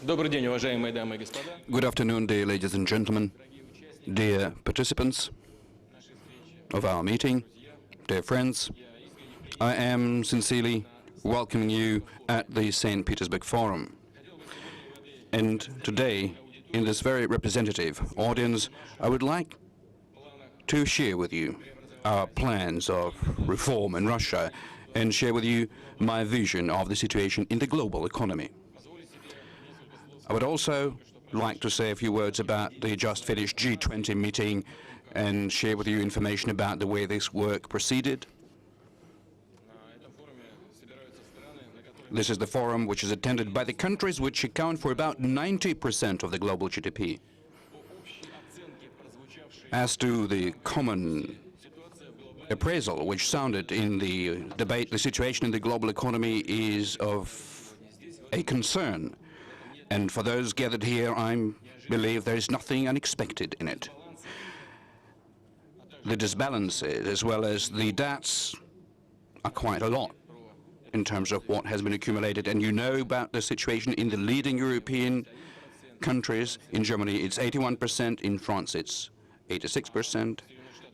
Good afternoon, dear ladies and gentlemen, dear participants of our meeting, dear friends. I am sincerely welcoming you at the St. Petersburg Forum. And today, in this very representative audience, I would like to share with you our plans of reform in Russia and share with you my vision of the situation in the global economy. I would also like to say a few words about the just finished G20 meeting and share with you information about the way this work proceeded. This is the forum which is attended by the countries which account for about 90% of the global GDP. As to the common appraisal which sounded in the debate, the situation in the global economy is of a concern. And for those gathered here, I believe there is nothing unexpected in it. The disbalances as well as the debts are quite a lot in terms of what has been accumulated. And you know about the situation in the leading European countries. In Germany, it's 81%. In France, it's 86%.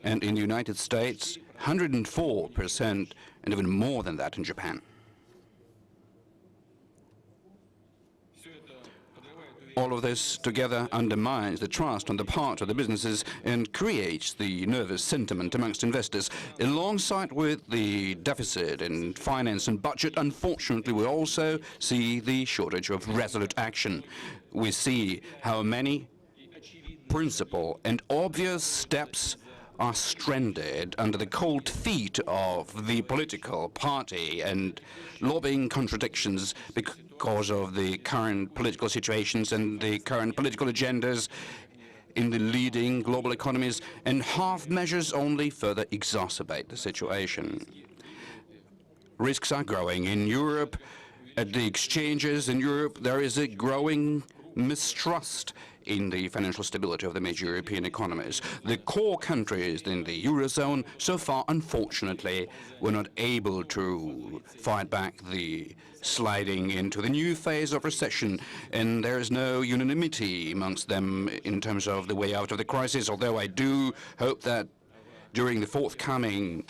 And in the United States, 104%, and even more than that in Japan. All of this together undermines the trust on the part of the businesses and creates the nervous sentiment amongst investors. Alongside with the deficit in finance and budget, unfortunately, we also see the shortage of resolute action. We see how many principal and obvious steps are stranded under the cold feet of the political party and lobbying contradictions because of the current political situations and the current political agendas in the leading global economies, and half measures only further exacerbate the situation. Risks are growing in Europe. At the exchanges in Europe, there is a growing mistrust in the financial stability of the major European economies. The core countries in the Eurozone, so far, unfortunately, were not able to fight back the sliding into the new phase of recession, and there is no unanimity amongst them in terms of the way out of the crisis, although I do hope that during the forthcoming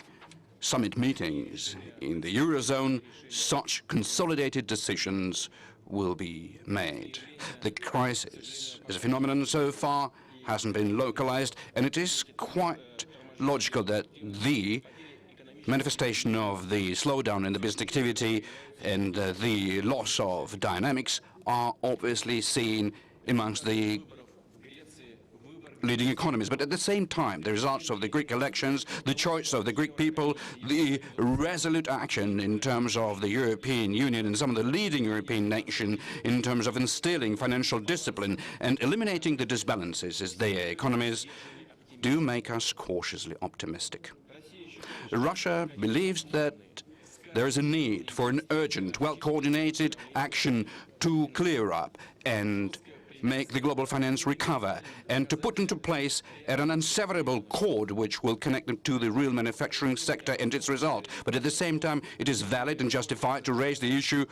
summit meetings in the Eurozone, such consolidated decisions will be made. The crisis as a phenomenon so far hasn't been localized, and it is quite logical that the manifestation of the slowdown in the business activity and the loss of dynamics are obviously seen amongst the leading economies. But at the same time, the results of the Greek elections, the choice of the Greek people, the resolute action in terms of the European Union and some of the leading European nations in terms of instilling financial discipline and eliminating the disbalances as their economies do make us cautiously optimistic. Russia believes that there is a need for an urgent, well-coordinated action to clear up and make the global finance recover, and to put into place an unseverable cord which will connect them to the real manufacturing sector and its result. But at the same time, it is valid and justified to raise the issue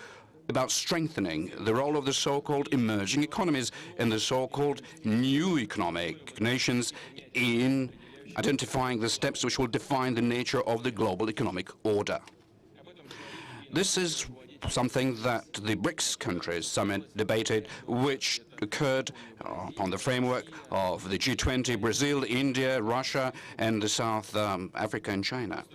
about strengthening the role of the so-called emerging economies and the so-called new economic nations in identifying the steps which will define the nature of the global economic order. This is something that the BRICS countries summit debated, which occurred on the framework of the G20, Brazil, India, Russia, and South Africa and China.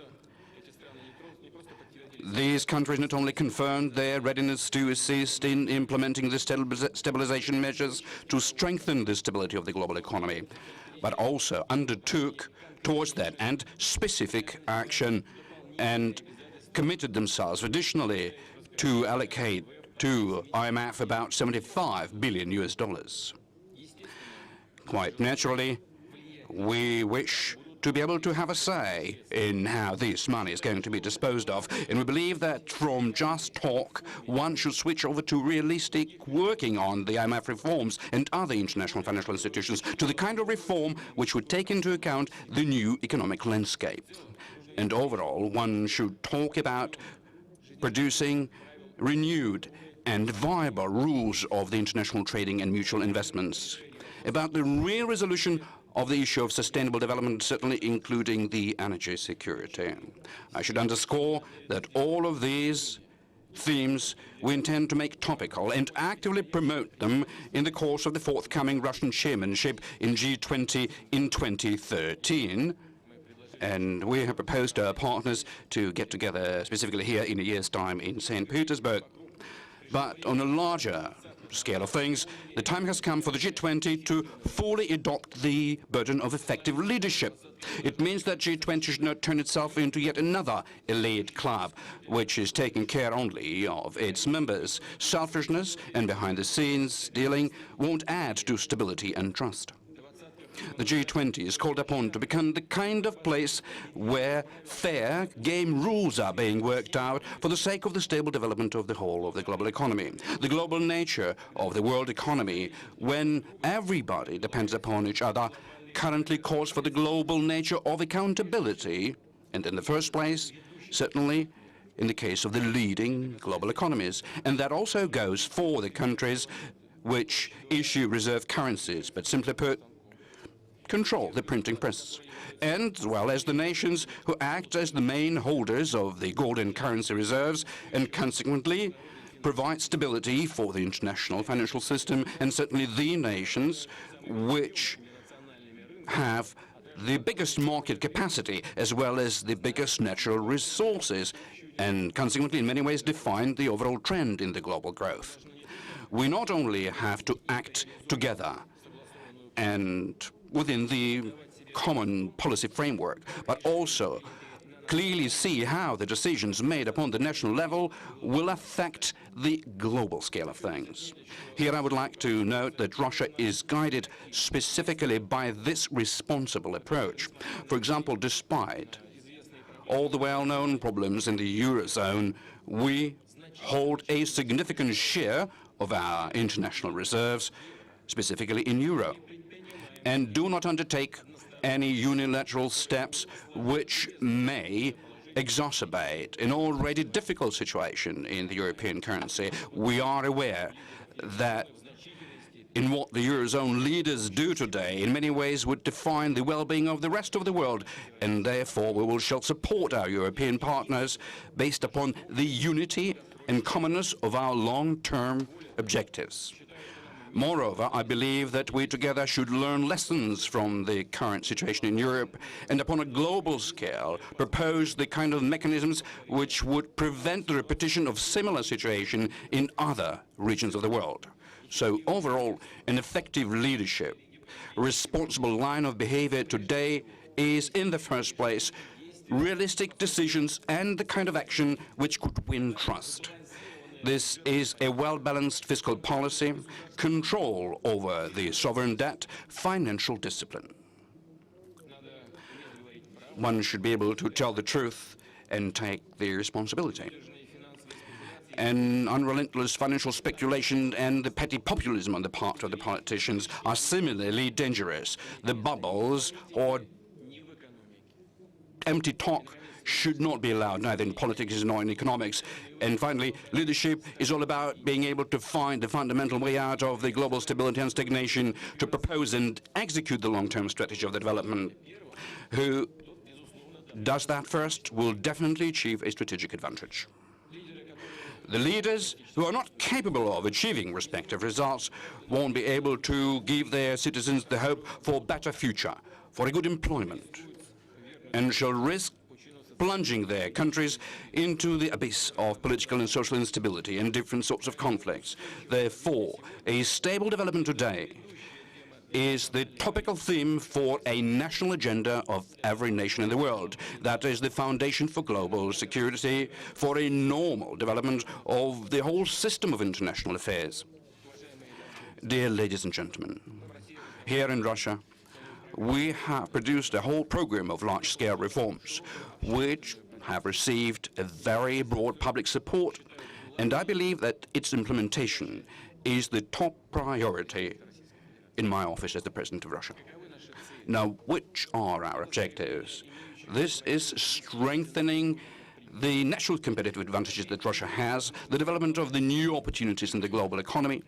These countries not only confirmed their readiness to assist in implementing the stabilization measures to strengthen the stability of the global economy, but also undertook towards that and specific action and committed themselves additionally to allocate to IMF about $75 billion. Quite naturally, we wish to be able to have a say in how this money is going to be disposed of. And we believe that from just talk, one should switch over to realistic working on the IMF reforms and other international financial institutions to the kind of reform which would take into account the new economic landscape. And overall, one should talk about producing renewed and viable rules of the international trading and mutual investments, about the real resolution of the issue of sustainable development, certainly including the energy security. I should underscore that all of these themes we intend to make topical and actively promote them in the course of the forthcoming Russian chairmanship in G20 in 2013. And we have proposed to our partners to get together specifically here in a year's time in St. Petersburg. But on a larger scale of things, the time has come for the G20 to fully adopt the burden of effective leadership. It means that G20 should not turn itself into yet another elite club, which is taking care only of its members. Selfishness and behind-the-scenes dealing won't add to stability and trust. The G20 is called upon to become the kind of place where fair game rules are being worked out for the sake of the stable development of the whole of the global economy. The global nature of the world economy, when everybody depends upon each other, currently calls for the global nature of accountability, and in the first place, certainly in the case of the leading global economies. And that also goes for the countries which issue reserve currencies, but simply put, control the printing press, and as well as the nations who act as the main holders of the gold and currency reserves and consequently provide stability for the international financial system, and certainly the nations which have the biggest market capacity as well as the biggest natural resources, and consequently in many ways define the overall trend in the global growth. We not only have to act together and within the common policy framework, but also clearly see how the decisions made upon the national level will affect the global scale of things. Here I would like to note that Russia is guided specifically by this responsible approach. For example, despite all the well-known problems in the Eurozone, we hold a significant share of our international reserves, specifically in euro, and do not undertake any unilateral steps which may exacerbate an already difficult situation in the European currency. We are aware that in what the Eurozone leaders do today in many ways would define the well-being of the rest of the world, and therefore we shall support our European partners based upon the unity and commonness of our long-term objectives. Moreover, I believe that we together should learn lessons from the current situation in Europe and upon a global scale propose the kind of mechanisms which would prevent the repetition of similar situation in other regions of the world. So overall, an effective leadership, responsible line of behavior today is in the first place realistic decisions and the kind of action which could win trust. This is a well-balanced fiscal policy, control over the sovereign debt, financial discipline. One should be able to tell the truth and take the responsibility. And unrelentless financial speculation and the petty populism on the part of the politicians are similarly dangerous. The bubbles or empty talk should not be allowed, neither in politics nor in economics. And finally, leadership is all about being able to find the fundamental way out of the global stability and stagnation, to propose and execute the long-term strategy of the development. Who does that first will definitely achieve a strategic advantage. The leaders who are not capable of achieving respective results won't be able to give their citizens the hope for a better future, for a good employment, and shall risk plunging their countries into the abyss of political and social instability and different sorts of conflicts. Therefore, a stable development today is the topical theme for a national agenda of every nation in the world. That is the foundation for global security, for a normal development of the whole system of international affairs. Dear ladies and gentlemen, here in Russia, we have produced a whole program of large-scale reforms, which have received a very broad public support, and I believe that its implementation is the top priority in my office as the President of Russia. Now, which are our objectives? This is strengthening the natural competitive advantages that Russia has, the development of the new opportunities in the global economy.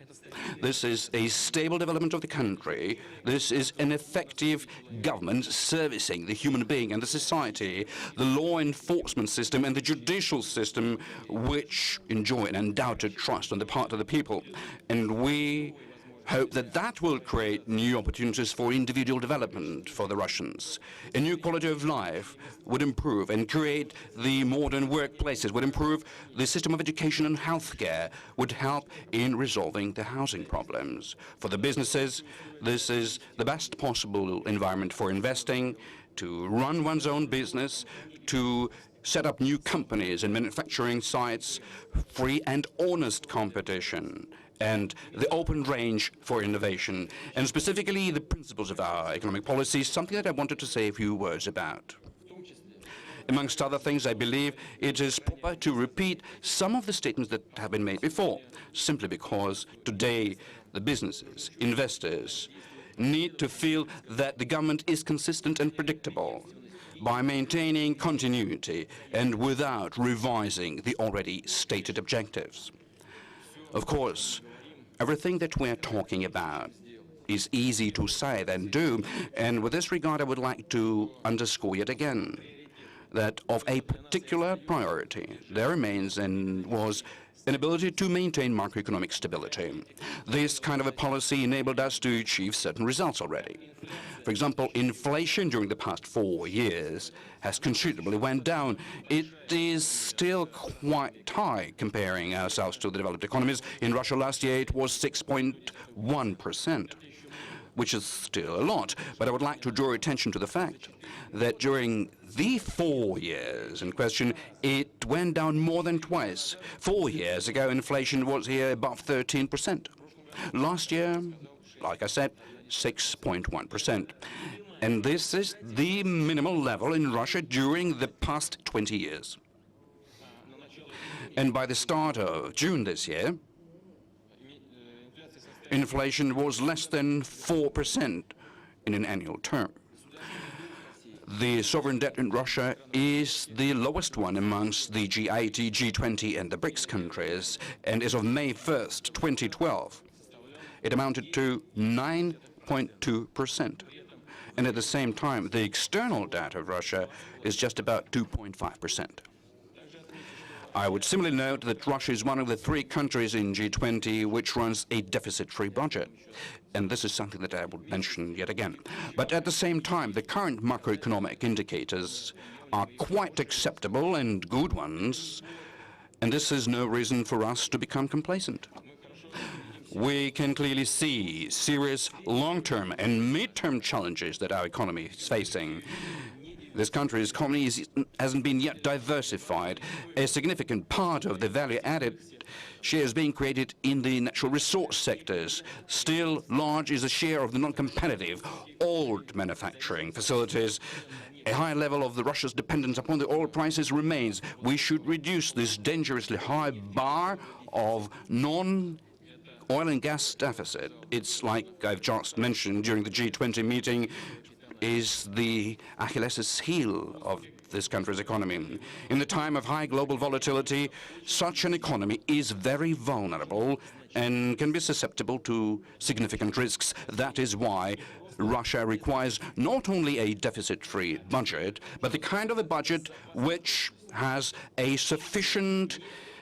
This is a stable development of the country. This is an effective government servicing the human being and the society, the law enforcement system and the judicial system, which enjoy an undoubted trust on the part of the people. And we hope that that will create new opportunities for individual development for the Russians. A new quality of life would improve and create the modern workplaces, would improve the system of education and healthcare, would help in resolving the housing problems. For the businesses, this is the best possible environment for investing, to run one's own business, to set up new companies and manufacturing sites, free and honest competition, and the open range for innovation, and specifically the principles of our economic policy, something that I wanted to say a few words about. Amongst other things, I believe it is proper to repeat some of the statements that have been made before, simply because today the businesses, investors, need to feel that the government is consistent and predictable by maintaining continuity and without revising the already stated objectives. Of course, everything that we're talking about is easy to say than do, and with this regard I would like to underscore yet again that of a particular priority there remains and was an ability to maintain macroeconomic stability. This kind of a policy enabled us to achieve certain results already. For example, inflation during the past 4 years has considerably went down. It is still quite high comparing ourselves to the developed economies. In Russia last year it was 6.1%, which is still a lot. But I would like to draw attention to the fact that during the 4 years in question, it went down more than twice. 4 years ago, inflation was here above 13%. Last year, like I said, 6.1%. And this is the minimal level in Russia during the past 20 years. And by the start of June this year, inflation was less than 4% in an annual term. The sovereign debt in Russia is the lowest one amongst the G80, G20 and the BRICS countries, and as of May 1st, 2012, it amounted to 9.2%. And at the same time, the external debt of Russia is just about 2.5%. I would similarly note that Russia is one of the 3 countries in G20 which runs a deficit-free budget. And this is something that I would mention yet again. But at the same time, the current macroeconomic indicators are quite acceptable and good ones, and this is no reason for us to become complacent. We can clearly see serious long-term and mid-term challenges that our economy is facing. This country's economy hasn't been yet diversified. A significant part of the value-added share is being created in the natural resource sectors. Still large is the share of the non-competitive, old manufacturing facilities. A high level of Russia's dependence upon the oil prices remains. We should reduce this dangerously high bar of oil and gas deficit. It's like I've just mentioned during the G20 meeting, is the Achilles' heel of this country's economy. In the time of high global volatility, such an economy is very vulnerable and can be susceptible to significant risks. That is why Russia requires not only a deficit-free budget, but the kind of a budget which has a sufficient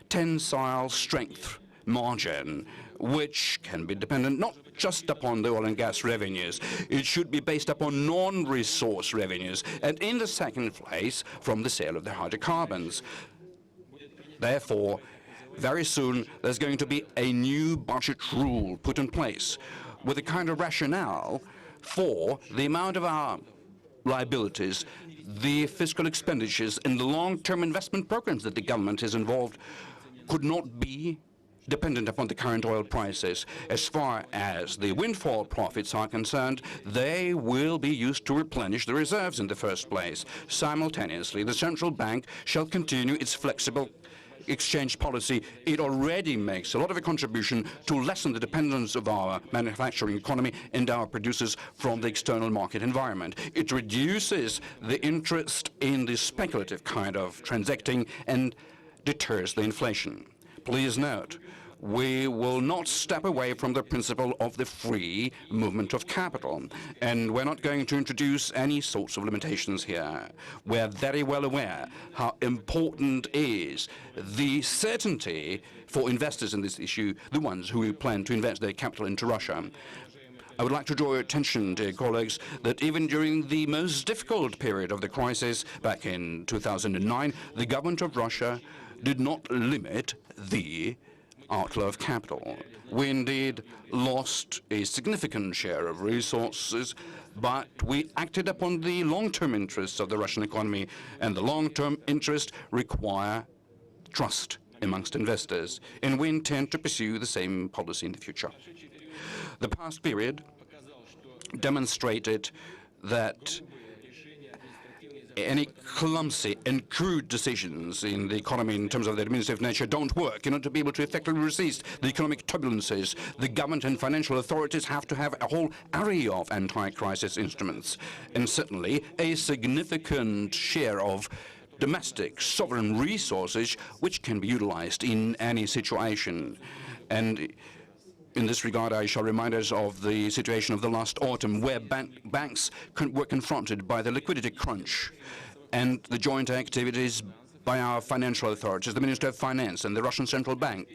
tensile strength margin, which can be dependent not just upon the oil and gas revenues. It should be based upon non-resource revenues, and in the second place, from the sale of the hydrocarbons. Therefore, very soon, there's going to be a new budget rule put in place with a kind of rationale for the amount of our liabilities, the fiscal expenditures, and the long-term investment programs that the government is involved could not be dependent upon the current oil prices. As far as the windfall profits are concerned, they will be used to replenish the reserves in the first place. Simultaneously, the central bank shall continue its flexible exchange policy, it already makes a lot of a contribution to lessen the dependence of our manufacturing economy and our producers from the external market environment. It reduces the interest in the speculative kind of transacting and deters the inflation. Please note, we will not step away from the principle of the free movement of capital, and we're not going to introduce any sorts of limitations here. We're very well aware how important is the certainty for investors in this issue, the ones who plan to invest their capital into Russia. I would like to draw your attention, dear colleagues, that even during the most difficult period of the crisis back in 2009, the government of Russia did not limit the outflow of capital. We indeed lost a significant share of resources, but we acted upon the long-term interests of the Russian economy, and the long-term interests require trust amongst investors, and we intend to pursue the same policy in the future. The past period demonstrated that any clumsy and crude decisions in the economy in terms of their administrative nature don't work. In order to be able to effectively resist the economic turbulences, the government and financial authorities have to have a whole array of anti-crisis instruments, and certainly a significant share of domestic sovereign resources which can be utilized in any situation. And in this regard, I shall remind us of the situation of the last autumn, where banks were confronted by the liquidity crunch and the joint activities by our financial authorities, the Ministry of Finance and the Russian Central Bank,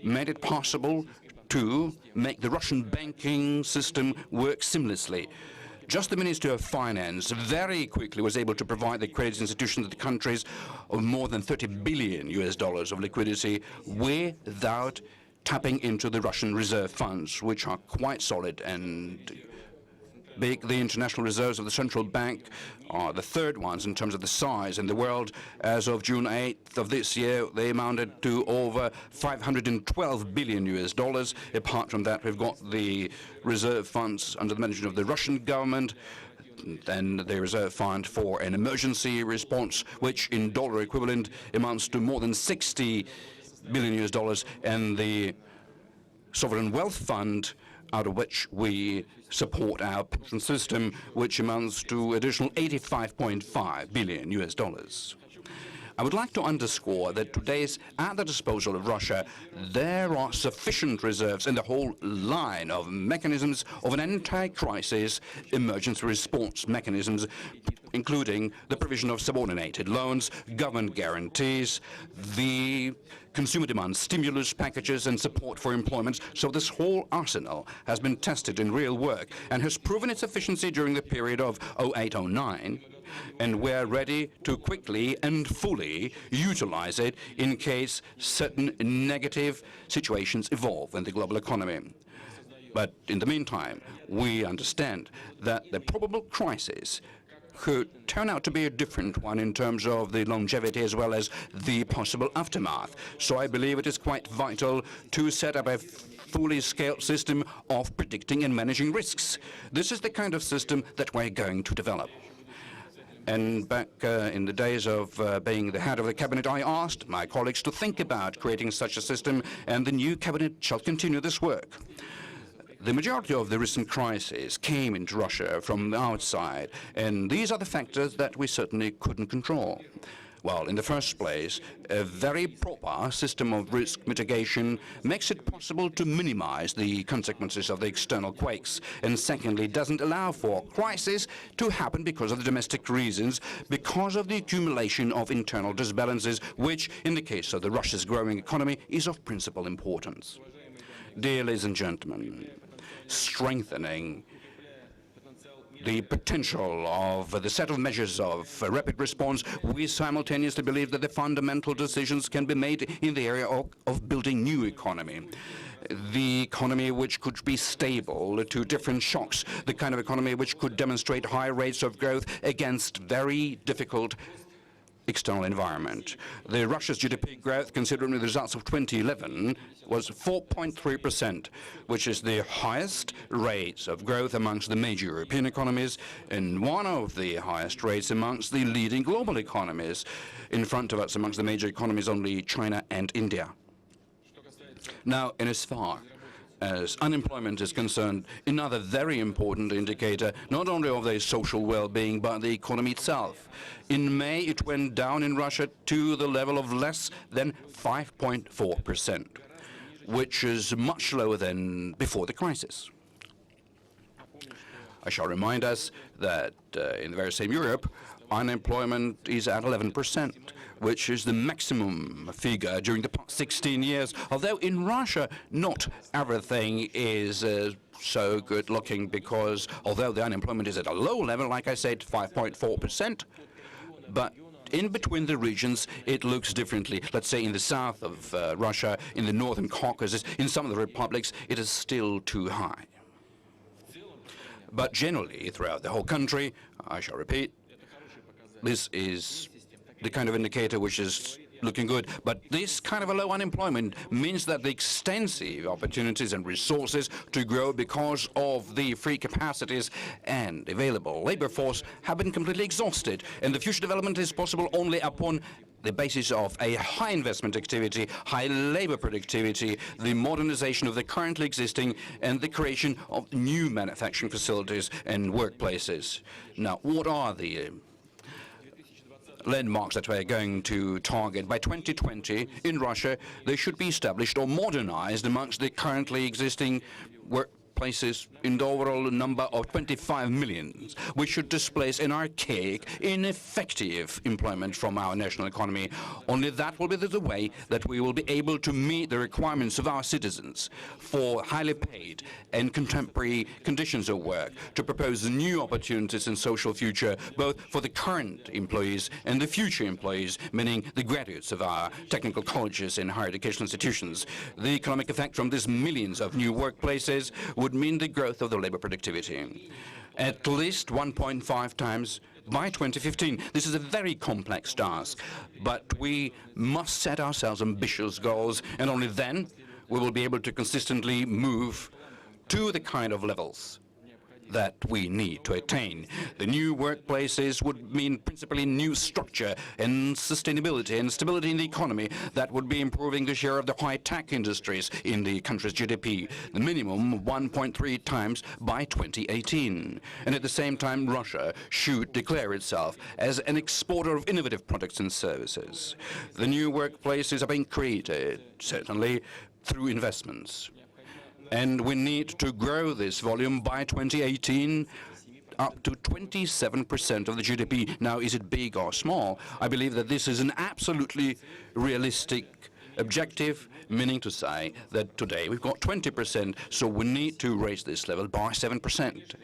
made it possible to make the Russian banking system work seamlessly. Just the Ministry of Finance very quickly was able to provide the credit institutions of the countries of more than $30 billion of liquidity without tapping into the Russian reserve funds, which are quite solid and big. The international reserves of the central bank are the third ones in terms of the size in the world. As of June 8th of this year, they amounted to over $512 billion. Apart from that, we've got the reserve funds under the management of the Russian government, and the reserve fund for an emergency response, which in dollar equivalent amounts to more than $60 billion, and the sovereign wealth fund, out of which we support our pension system, which amounts to additional $85.5 billion. I would like to underscore that today is at the disposal of Russia. There are sufficient reserves in the whole line of mechanisms of an anti-crisis emergency response mechanisms, including the provision of subordinated loans, government guarantees, the consumer demand stimulus packages, and support for employment. So this whole arsenal has been tested in real work and has proven its efficiency during the period of 08-09, and we're ready to quickly and fully utilize it in case certain negative situations evolve in the global economy. But in the meantime, we understand that the probable crisis could turn out to be a different one in terms of the longevity as well as the possible aftermath. So I believe it is quite vital to set up a fully scaled system of predicting and managing risks. This is the kind of system that we're going to develop. And back in the days of being the head of the cabinet, I asked my colleagues to think about creating such a system, and the new cabinet shall continue this work. The majority of the recent crises came into Russia from the outside, and these are the factors that we certainly couldn't control. Well, in the first place, a very proper system of risk mitigation makes it possible to minimize the consequences of the external quakes, and secondly, doesn't allow for crises to happen because of the domestic reasons, because of the accumulation of internal disbalances, which, in the case of the Russia's growing economy, is of principal importance. Dear ladies and gentlemen, strengthening the potential of the set of measures of rapid response, we simultaneously believe that the fundamental decisions can be made in the area of building new economy. The economy which could be stable to different shocks, the kind of economy which could demonstrate high rates of growth against very difficult external environment. The Russia's GDP growth, considering the results of 2011, was 4.3%, which is the highest rates of growth amongst the major European economies and one of the highest rates amongst the leading global economies. In front of us amongst the major economies only China and India. Now, in as far as unemployment is concerned, another very important indicator, not only of the social well-being, but the economy itself. In May, it went down in Russia to the level of less than 5.4%, which is much lower than before the crisis. I shall remind us that in the very same Europe, unemployment is at 11%, which is the maximum figure during the past 16 years. Although in Russia, not everything is so good looking, because although the unemployment is at a low level, like I said, 5.4%, but in between the regions, it looks differently. Let's say in the south of Russia, in the northern Caucasus, in some of the republics, it is still too high. But generally, throughout the whole country, I shall repeat, this is the kind of indicator which is looking good. But this kind of a low unemployment means that the extensive opportunities and resources to grow because of the free capacities and available labor force have been completely exhausted. And the future development is possible only upon the basis of a high investment activity, high labor productivity, the modernization of the currently existing, and the creation of new manufacturing facilities and workplaces. Now, what are the landmarks that we're going to target? By 2020, in Russia, they should be established or modernized amongst the currently existing workplaces in the overall number of 25 million, which should displace an archaic, ineffective employment from our national economy. Only that will be the way that we will be able to meet the requirements of our citizens for highly paid and contemporary conditions of work, to propose new opportunities in social future, both for the current employees and the future employees, meaning the graduates of our technical colleges and higher education institutions. The economic effect from these millions of new workplaces would mean the growth of the labor productivity at least 1.5 times by 2015. This is a very complex task, but we must set ourselves ambitious goals, and only then we will be able to consistently move to the kind of levels that we need to attain. The new workplaces would mean principally new structure and sustainability and stability in the economy that would be improving the share of the high-tech industries in the country's GDP, the minimum 1.3 times by 2018. And at the same time, Russia should declare itself as an exporter of innovative products and services. The new workplaces are being created, certainly, through investments. And we need to grow this volume by 2018 up to 27% of the GDP. Now, is it big or small? I believe that this is an absolutely realistic objective, meaning to say that today we've got 20%, so we need to raise this level by 7%.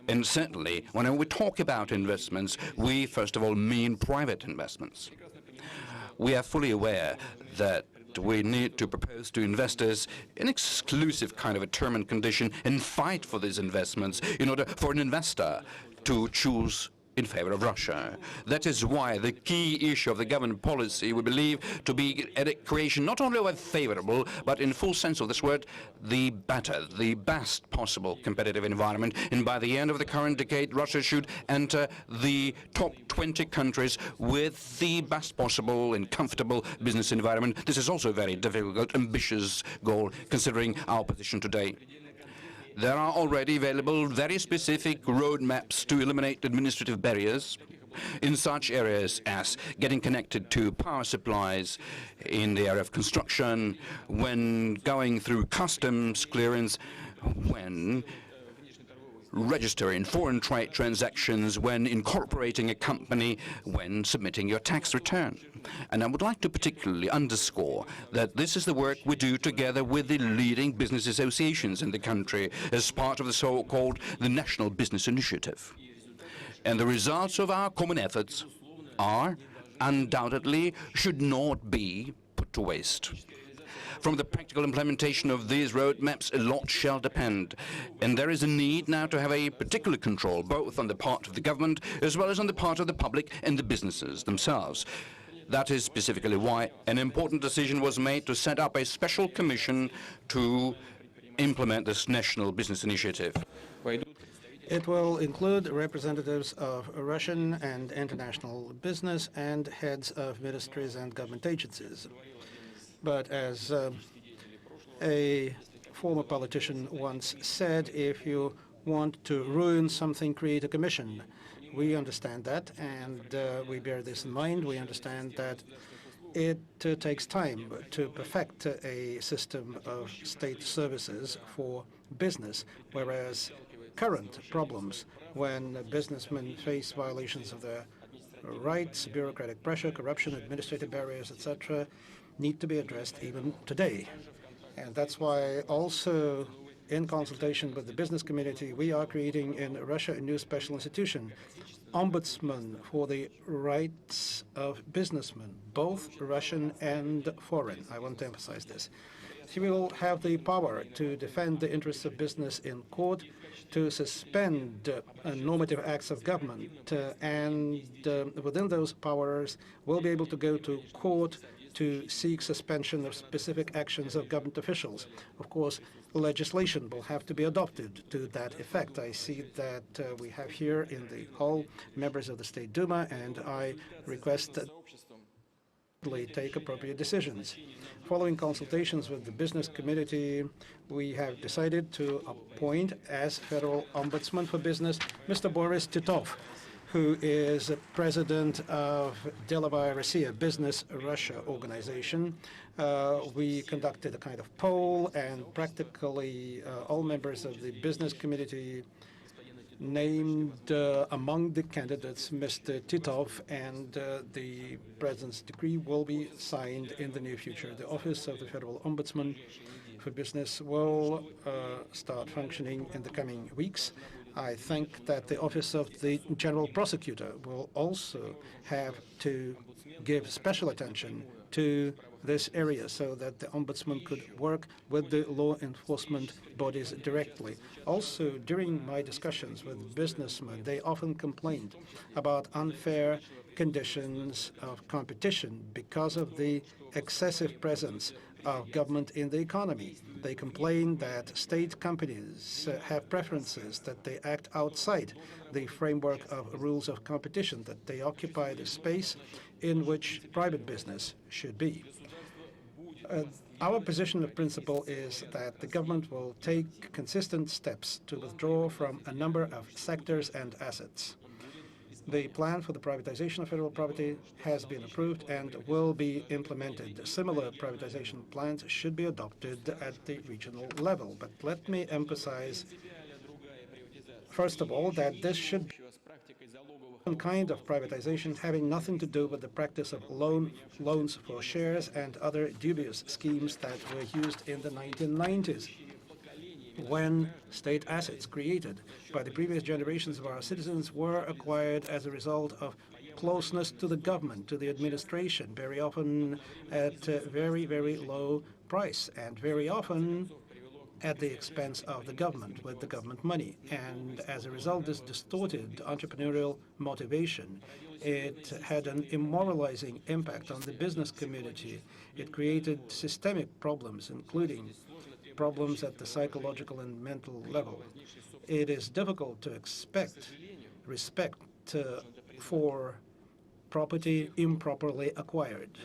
And certainly, when we talk about investments, we first of all mean private investments. We are fully aware that we need to propose to investors an exclusive kind of a term and condition and fight for these investments in order for an investor to choose in favor of Russia. That is why the key issue of the government policy we believe to be a creation not only of a favorable, but in full sense of this word, the better, the best possible competitive environment. And by the end of the current decade, Russia should enter the top 20 countries with the best possible and comfortable business environment. This is also a very difficult, ambitious goal, considering our position today. There are already available very specific roadmaps to eliminate administrative barriers in such areas as getting connected to power supplies, in the area of construction, when going through customs clearance, when registering foreign trade transactions, when incorporating a company, when submitting your tax return. And I would like to particularly underscore that this is the work we do together with the leading business associations in the country as part of the so-called the National Business Initiative. And the results of our common efforts are, undoubtedly, should not be put to waste. From the practical implementation of these roadmaps, a lot shall depend. And there is a need now to have a particular control, both on the part of the government as well as on the part of the public and the businesses themselves. That is specifically why an important decision was made to set up a special commission to implement this national business initiative. It will include representatives of Russian and international business and heads of ministries and government agencies. But as a former politician once said, if you want to ruin something, create a commission. We understand that, and we bear this in mind. We understand that it takes time to perfect a system of state services for business, whereas current problems when businessmen face violations of their rights, bureaucratic pressure, corruption, administrative barriers, etc., need to be addressed even today. And that's why also in consultation with the business community, we are creating in Russia a new special institution, Ombudsman for the rights of businessmen, both Russian and foreign. I want to emphasize this. He will have the power to defend the interests of business in court, to suspend normative acts of government, and within those powers will be able to go to court to seek suspension of specific actions of government officials. Of course, legislation will have to be adopted to that effect. I see that we have here in the hall members of the State Duma, and I request that they take appropriate decisions. Following consultations with the business community, we have decided to appoint as federal ombudsman for business Mr. Boris Titov, who is president of Delovaya Rossiya Business Russia organization. We conducted a kind of poll, and practically all members of the business community named among the candidates Mr. Titov, and the president's decree will be signed in the near future. The Office of the Federal Ombudsman for Business will start functioning in the coming weeks. I think that the Office of the General Prosecutor will also have to give special attention to this area so that the Ombudsman could work with the law enforcement bodies directly. Also, during my discussions with businessmen, they often complained about unfair conditions of competition because of the excessive presence of government in the economy. They complain that state companies have preferences, that they act outside the framework of rules of competition, that they occupy the space in which private business should be. Our position of principle is that the government will take consistent steps to withdraw from a number of sectors and assets. The plan for the privatization of federal property has been approved and will be implemented. Similar privatization plans should be adopted at the regional level. But let me emphasize, first of all, that this should be some kind of privatization having nothing to do with the practice of loans for shares and other dubious schemes that were used in the 1990s, when state assets created by the previous generations of our citizens were acquired as a result of closeness to the government, to the administration, very often at a very, very low price, and very often at the expense of the government, with the government money. And as a result, this distorted entrepreneurial motivation, it had an immoralizing impact on the business community. It created systemic problems, including problems at the psychological and mental level. It is difficult to expect respect for property improperly acquired.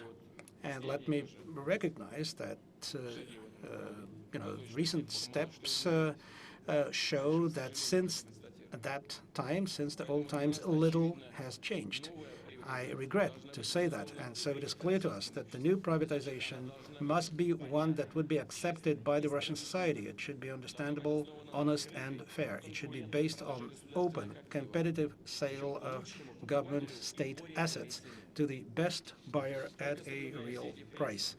And let me recognize that recent steps show that since that time, since the old times, little has changed. I regret to say that, and so it is clear to us that the new privatization must be one that would be accepted by the Russian society. It should be understandable, honest, and fair. It should be based on open, competitive sale of government state assets to the best buyer at a real price.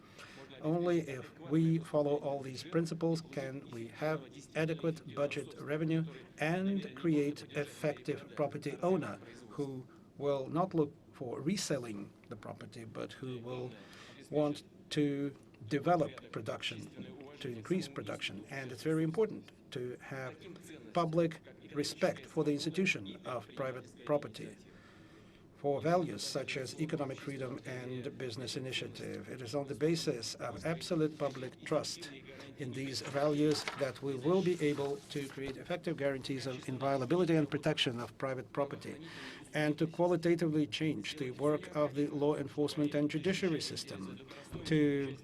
Only if we follow all these principles can we have adequate budget revenue and create effective property owner who will not look for reselling the property, but who will want to develop production, to increase production. And it's very important to have public respect for the institution of private property. for values such as economic freedom and business initiative. It is on the basis of absolute public trust in these values that we will be able to create effective guarantees of inviolability and protection of private property, and to qualitatively change the work of the law enforcement and judiciary system, to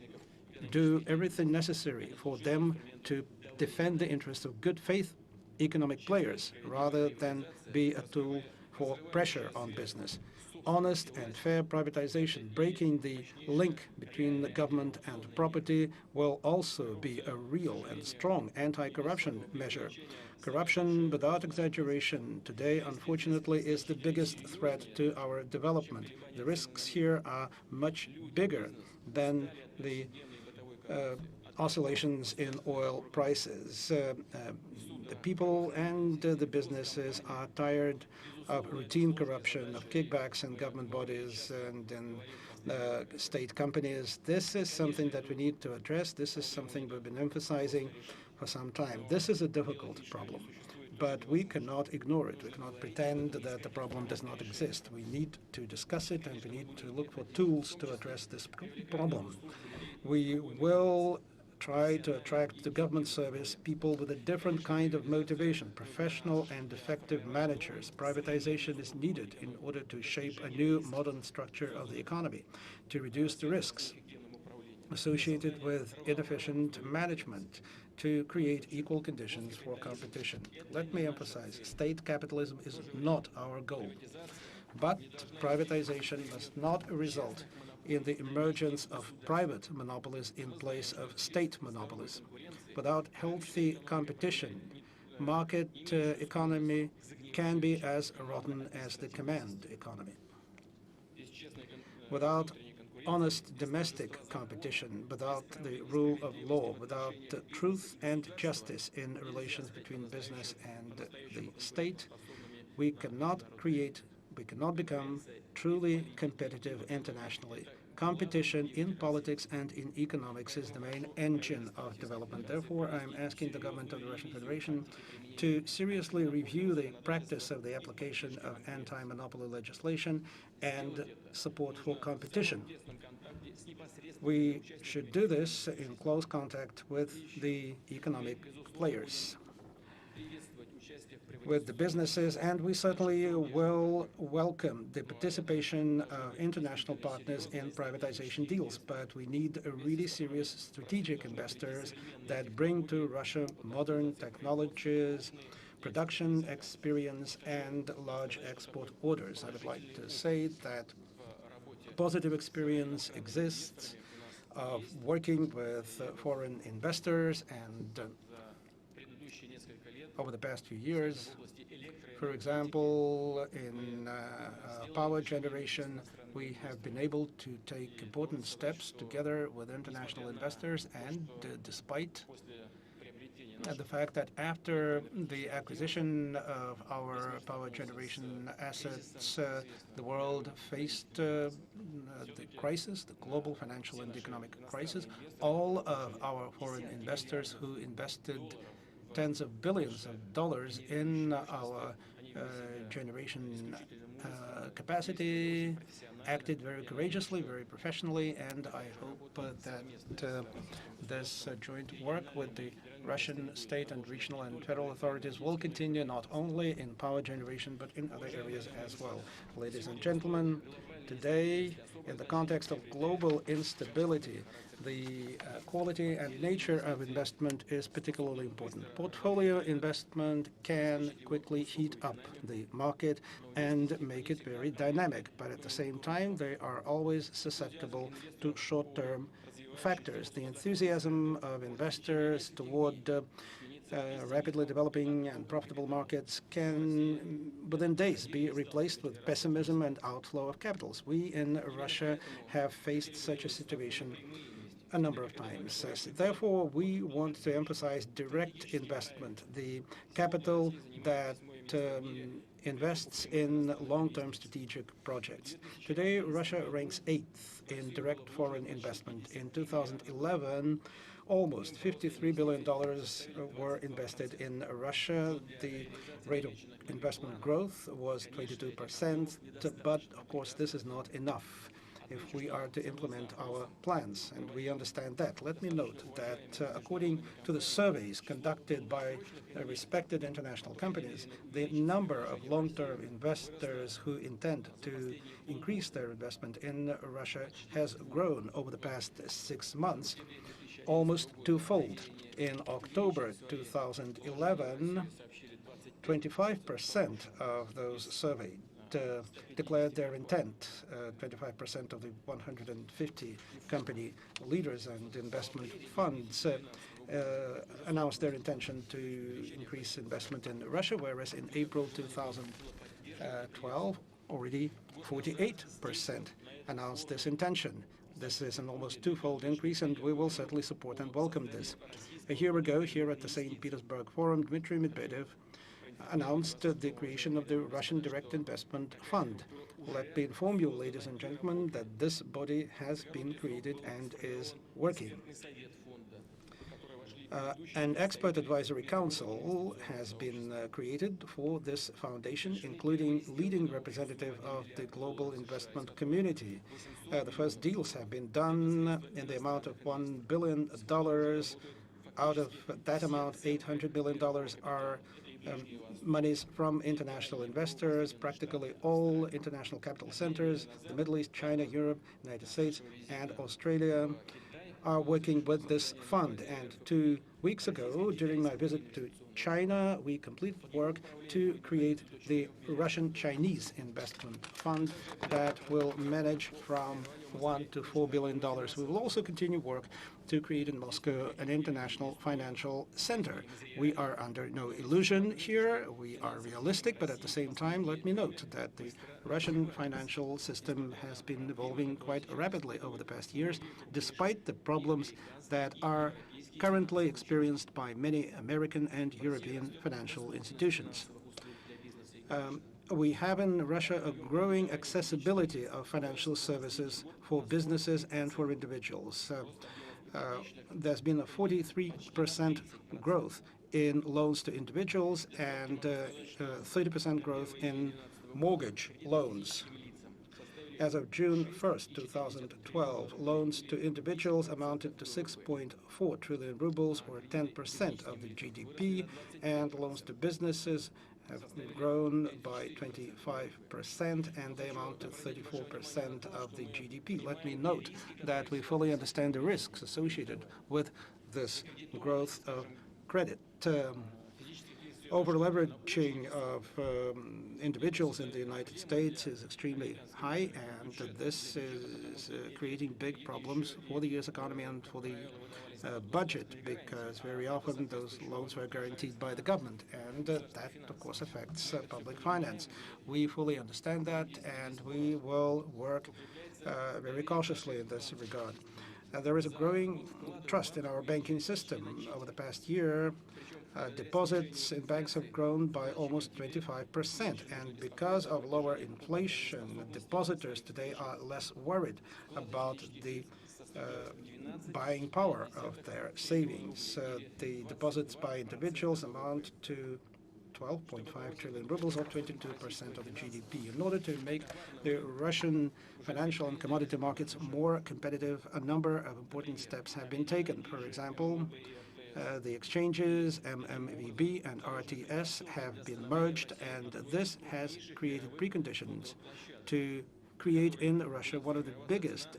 do everything necessary for them to defend the interests of good faith economic players rather than be a tool for pressure on business. Honest and fair privatization, breaking the link between the government and property, will also be a real and strong anti-corruption measure. Corruption, without exaggeration, today, unfortunately, is the biggest threat to our development. The risks here are much bigger than the oscillations in oil prices. The people and the businesses are tired of routine corruption, of kickbacks in government bodies and in state companies. This is something that we need to address. This is something we've been emphasizing for some time. This is a difficult problem, but we cannot ignore it. We cannot pretend that the problem does not exist. We need to discuss it, and we need to look for tools to address this problem. We will try to attract to government service people with a different kind of motivation, professional and effective managers. Privatization is needed in order to shape a new modern structure of the economy, to reduce the risks associated with inefficient management, to create equal conditions for competition. Let me emphasize, state capitalism is not our goal, but privatization must not result in the emergence of private monopolies in place of state monopolies. Without healthy competition, market economy can be as rotten as the command economy. Without honest domestic competition, without the rule of law, without truth and justice in relations between business and the state, we cannot become truly competitive internationally. Competition in politics and in economics is the main engine of development. Therefore, I am asking the government of the Russian Federation to seriously review the practice of the application of anti-monopoly legislation and support for competition. We should do this in close contact with the economic players, with the businesses, and we certainly will welcome the participation of international partners in privatization deals. But we need really serious strategic investors that bring to Russia modern technologies, production experience, and large export orders. I would like to say that positive experience exists of working with foreign investors, and over the past few years, for example, in power generation, we have been able to take important steps together with international investors, and despite the fact that after the acquisition of our power generation assets, the world faced the crisis, the global financial and economic crisis, all of our foreign investors who invested tens of billions of dollars in our generation capacity acted very courageously, very professionally, and I hope that this joint work with the Russian state and regional and federal authorities will continue not only in power generation but in other areas as well. Ladies and gentlemen, today, in the context of global instability, the quality and nature of investment is particularly important. Portfolio investment can quickly heat up the market and make it very dynamic, but at the same time, they are always susceptible to short-term factors. The enthusiasm of investors toward rapidly developing and profitable markets can, within days, be replaced with pessimism and outflow of capitals. We in Russia have faced such a situation a number of times. Therefore, we want to emphasize direct investment, the capital that invests in long-term strategic projects. Today, Russia ranks 8th in direct foreign investment. In 2011, Almost $53 billion were invested in Russia. The rate of investment growth was 22%, but of course this is not enough if we are to implement our plans, and we understand that. Let me note that according to the surveys conducted by respected international companies, the number of long-term investors who intend to increase their investment in Russia has grown over the past 6 months, almost twofold. In October 2011, 25% of those surveyed declared their intent. 25% of the 150 company leaders and investment funds announced their intention to increase investment in Russia, whereas in April 2012, already 48% announced this intention. This is an almost twofold increase, and we will certainly support and welcome this. A year ago, here at the St. Petersburg Forum, Dmitry Medvedev announced the creation of the Russian Direct Investment Fund. Let me inform you, ladies and gentlemen, that this body has been created and is working. An expert advisory council has been created for this foundation, including leading representative of the global investment community. The first deals have been done in the amount of $1 billion. Out of that amount, $800 million are monies from international investors. Practically all international capital centers, the Middle East, China, Europe, United States, and Australia are working with this fund. And 2 weeks ago, during my visit to China, we completed work to create the Russian-Chinese Investment Fund that will manage from $1 to $4 billion. We will also continue work to create in Moscow an international financial center. We are under no illusion here. We are realistic, but at the same time, let me note that the Russian financial system has been evolving quite rapidly over the past years, despite the problems that are currently experienced by many American and European financial institutions. We have in Russia a growing accessibility of financial services for businesses and for individuals. There's been a 43% growth in loans to individuals and 30% growth in mortgage loans. As of June 1st, 2012, loans to individuals amounted to 6.4 trillion rubles, or 10% of the GDP, and loans to businesses have grown by 25%, and they amount to 34% of the GDP. Let me note that we fully understand the risks associated with this growth of credit. Over-leveraging of individuals in the United States is extremely high, and this is creating big problems for the U.S. economy and for the budget, because very often those loans were guaranteed by the government, and that, of course, affects public finance. We fully understand that, and we will work very cautiously in this regard. There is a growing trust in our banking system. Over the past year, deposits in banks have grown by almost 25%, and because of lower inflation, depositors today are less worried about the buying power of their savings. The deposits by individuals amount to 12.5 trillion rubles, or 22% of the GDP. In order to make the Russian financial and commodity markets more competitive, a number of important steps have been taken. For example, the exchanges MMVB and RTS have been merged, and this has created preconditions to create in Russia one of the biggest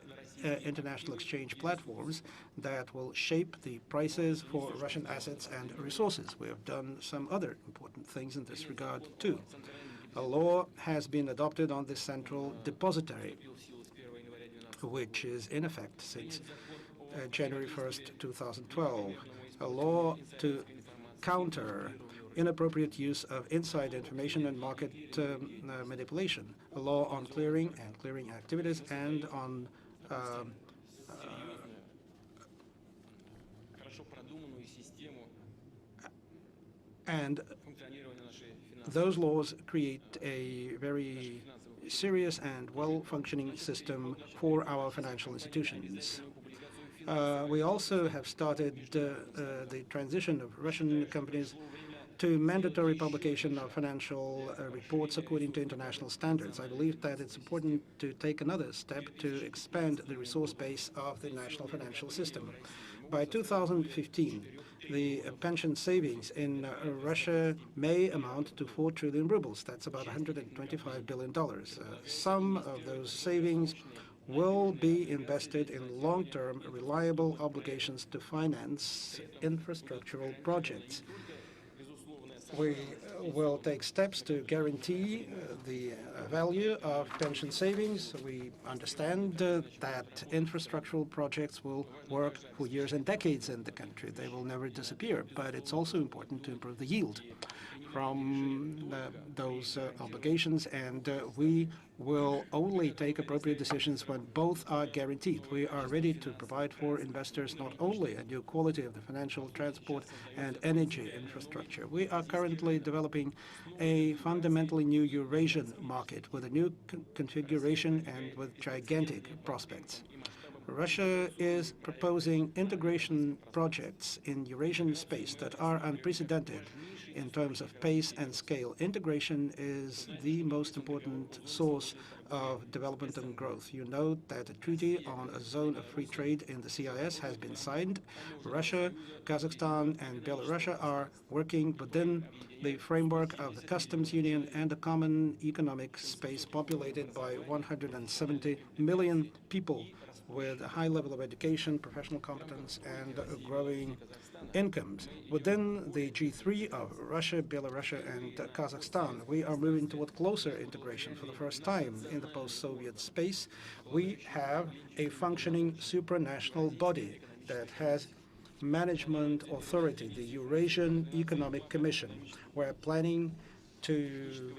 international exchange platforms that will shape the prices for Russian assets and resources. We have done some other important things in this regard, too. A law has been adopted on the central depository, which is in effect since January 1st, 2012. A law to counter inappropriate use of inside information and market manipulation, a law on clearing and clearing activities, and on and those laws create a very serious and well-functioning system for our financial institutions. We also have started the transition of Russian companies to mandatory publication of financial reports according to international standards. I believe that it's important to take another step to expand the resource base of the national financial system. By 2015, the pension savings in Russia may amount to 4 trillion rubles. That's about $125 billion. Some of those savings will be invested in long-term, reliable obligations to finance infrastructural projects. We will take steps to guarantee the value of pension savings. We understand that infrastructural projects will work for years and decades in the country. They will never disappear, but it's also important to improve the yield from those obligations, and we will only take appropriate decisions when both are guaranteed. We are ready to provide for investors not only a new quality of the financial, transport, and energy infrastructure. We are currently developing a fundamentally new Eurasian market with a new configuration and with gigantic prospects. Russia is proposing integration projects in Eurasian space that are unprecedented in terms of pace and scale. Integration is the most important source of development and growth. You know that a treaty on a zone of free trade in the CIS has been signed. Russia, Kazakhstan, and Belarus are working within the framework of the customs union and a common economic space populated by 170 million people with a high level of education, professional competence, and growing incomes. Within the G3 of Russia, Belarus, and Kazakhstan, we are moving toward closer integration. For the first time in the post-Soviet space, we have a functioning supranational body that has management authority, the Eurasian Economic Commission. We're planning to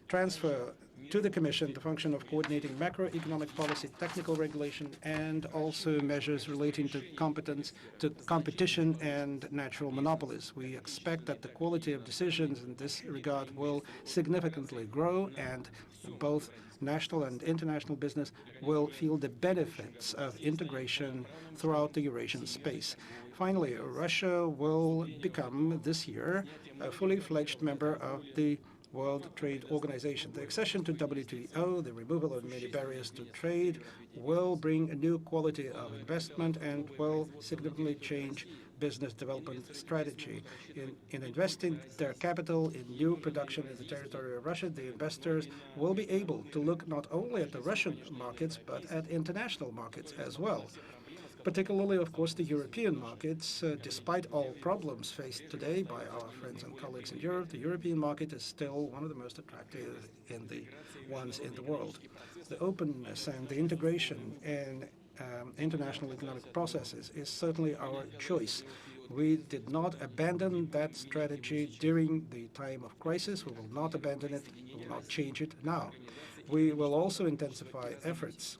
transfer to the Commission the function of coordinating macroeconomic policy, technical regulation, and also measures relating to competition and natural monopolies. We expect that the quality of decisions in this regard will significantly grow, and both national and international business will feel the benefits of integration throughout the Eurasian space. Finally, Russia will become this year a fully fledged member of the World Trade Organization. The accession to WTO, the removal of many barriers to trade, will bring a new quality of investment and will significantly change business development strategy. In investing their capital in new production in the territory of Russia, the investors will be able to look not only at the Russian markets, but at international markets as well. Particularly, of course, the European markets. Despite all problems faced today by our friends and colleagues in Europe, the European market is still one of the most attractive in the ones in the world. The openness and the integration in international economic processes is certainly our choice. We did not abandon that strategy during the time of crisis. We will not abandon it. We will not change it now. We will also intensify efforts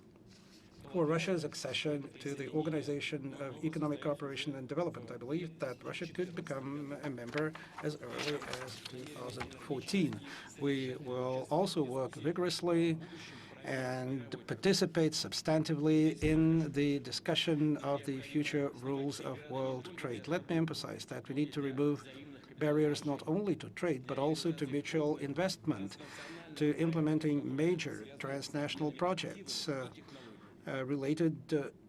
for Russia's accession to the Organization of Economic Cooperation and Development. I believe that Russia could become a member as early as 2014. We will also work vigorously and participate substantively in the discussion of the future rules of world trade. Let me emphasize that we need to remove barriers not only to trade, but also to mutual investment, to implementing major transnational projects related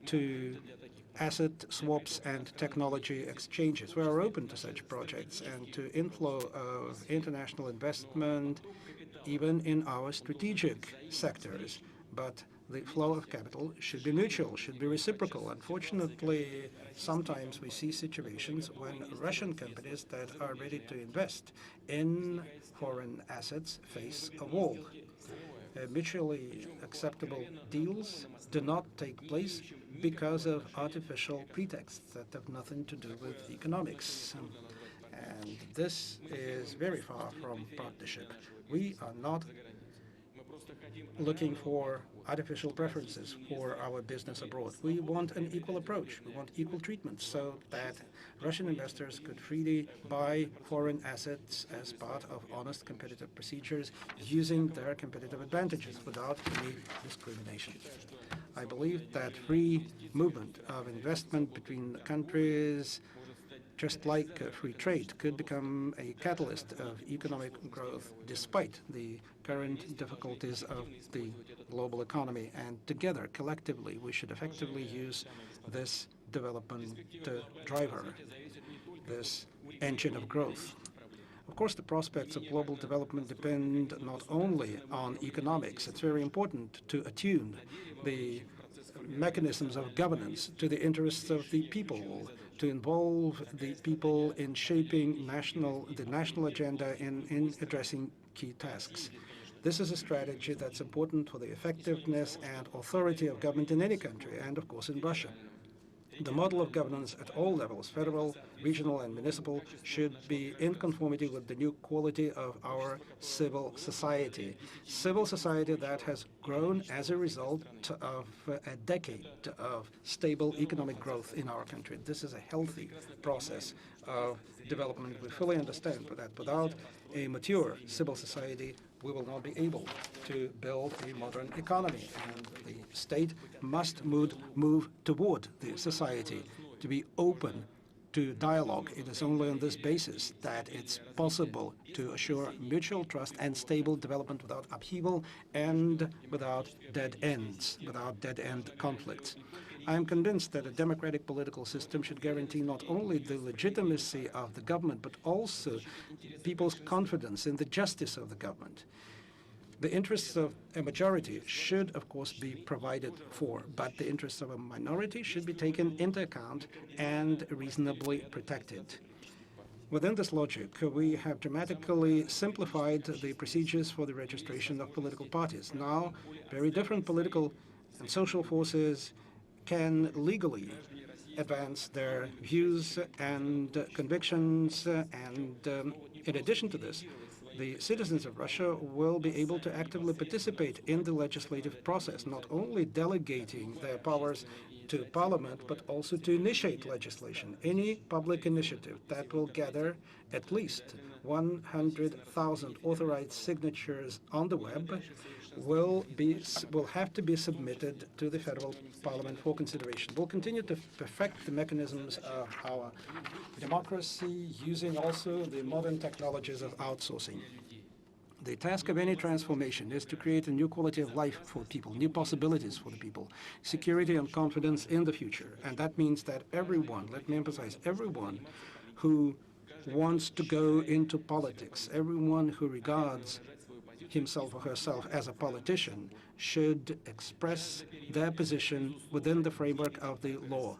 to asset swaps and technology exchanges. We are open to such projects and to inflow of international investment even in our strategic sectors. But the flow of capital should be mutual, should be reciprocal. Unfortunately, sometimes we see situations when Russian companies that are ready to invest in foreign assets face a wall. Mutually acceptable deals do not take place because of artificial pretexts that have nothing to do with economics. And this is very far from partnership. We are not looking for artificial preferences for our business abroad. We want an equal approach. We want equal treatment so that Russian investors could freely buy foreign assets as part of honest competitive procedures using their competitive advantages without any discrimination. I believe that free movement of investment between countries, just like free trade, could become a catalyst of economic growth despite the current difficulties of the global economy. And together, collectively, we should effectively use this development driver, this engine of growth. Of course, the prospects of global development depend not only on economics. It's very important to attune the mechanisms of governance to the interests of the people, to involve the people in shaping the national agenda in addressing key tasks. This is a strategy that's important for the effectiveness and authority of government in any country, and of course in Russia. The model of governance at all levels, federal, regional, and municipal, should be in conformity with the new quality of our civil society. Civil society that has grown as a result of a decade of stable economic growth in our country. This is a healthy process of development. We fully understand that without a mature civil society, we will not be able to build a modern economy. And the state must move toward the society to be open to dialogue. It is only on this basis that it's possible to assure mutual trust and stable development without upheaval and without dead ends, without dead-end conflicts. I am convinced that a democratic political system should guarantee not only the legitimacy of the government, but also people's confidence in the justice of the government. The interests of a majority should, of course, be provided for, but the interests of a minority should be taken into account and reasonably protected. Within this logic, we have dramatically simplified the procedures for the registration of political parties. Now, very different political and social forces can legally advance their views and convictions, and in addition to this, the citizens of Russia will be able to actively participate in the legislative process, not only delegating their powers to Parliament, but also to initiate legislation. Any public initiative that will gather at least 100,000 authorized signatures on the web will have to be submitted to the federal parliament for consideration. We'll continue to perfect the mechanisms of our democracy using also the modern technologies of outsourcing. The task of any transformation is to create a new quality of life for people, new possibilities for the people, security and confidence in the future. And that means that everyone, let me emphasize, everyone who wants to go into politics, everyone who regards himself or herself as a politician, should express their position within the framework of the law.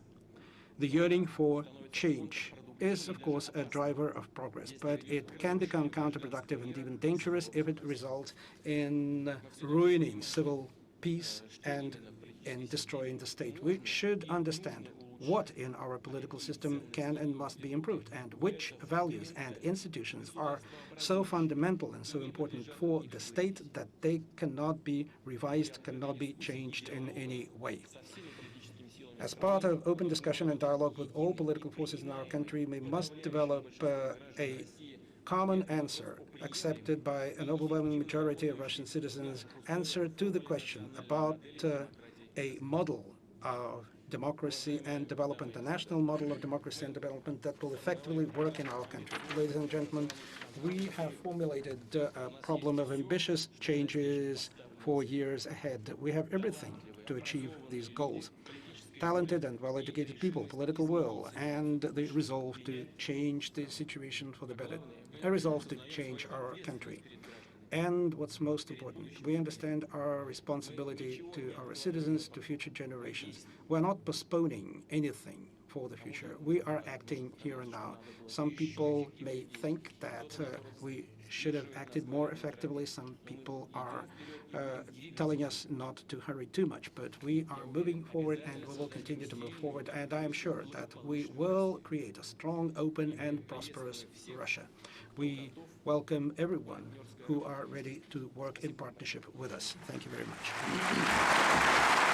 The yearning for change is, of course, a driver of progress, but it can become counterproductive and even dangerous if it results in ruining civil peace and in destroying the state. We should understand what in our political system can and must be improved, and which values and institutions are so fundamental and so important for the state that they cannot be revised, cannot be changed in any way. As part of open discussion and dialogue with all political forces in our country, we must develop a common answer accepted by an overwhelming majority of Russian citizens, answer to the question about a model of democracy and development, a national model of democracy and development that will effectively work in our country. Ladies and gentlemen, we have formulated a problem of ambitious changes for years ahead. We have everything to achieve these goals. Talented and well-educated people, political will, and the resolve to change the situation for the better, a resolve to change our country. And what's most important, we understand our responsibility to our citizens, to future generations. We're not postponing anything for the future. We are acting here and now. Some people may think that we should have acted more effectively. Some people are telling us not to hurry too much, but we are moving forward and we will continue to move forward. And I am sure that we will create a strong, open, and prosperous Russia. We welcome everyone who are ready to work in partnership with us. Thank you very much.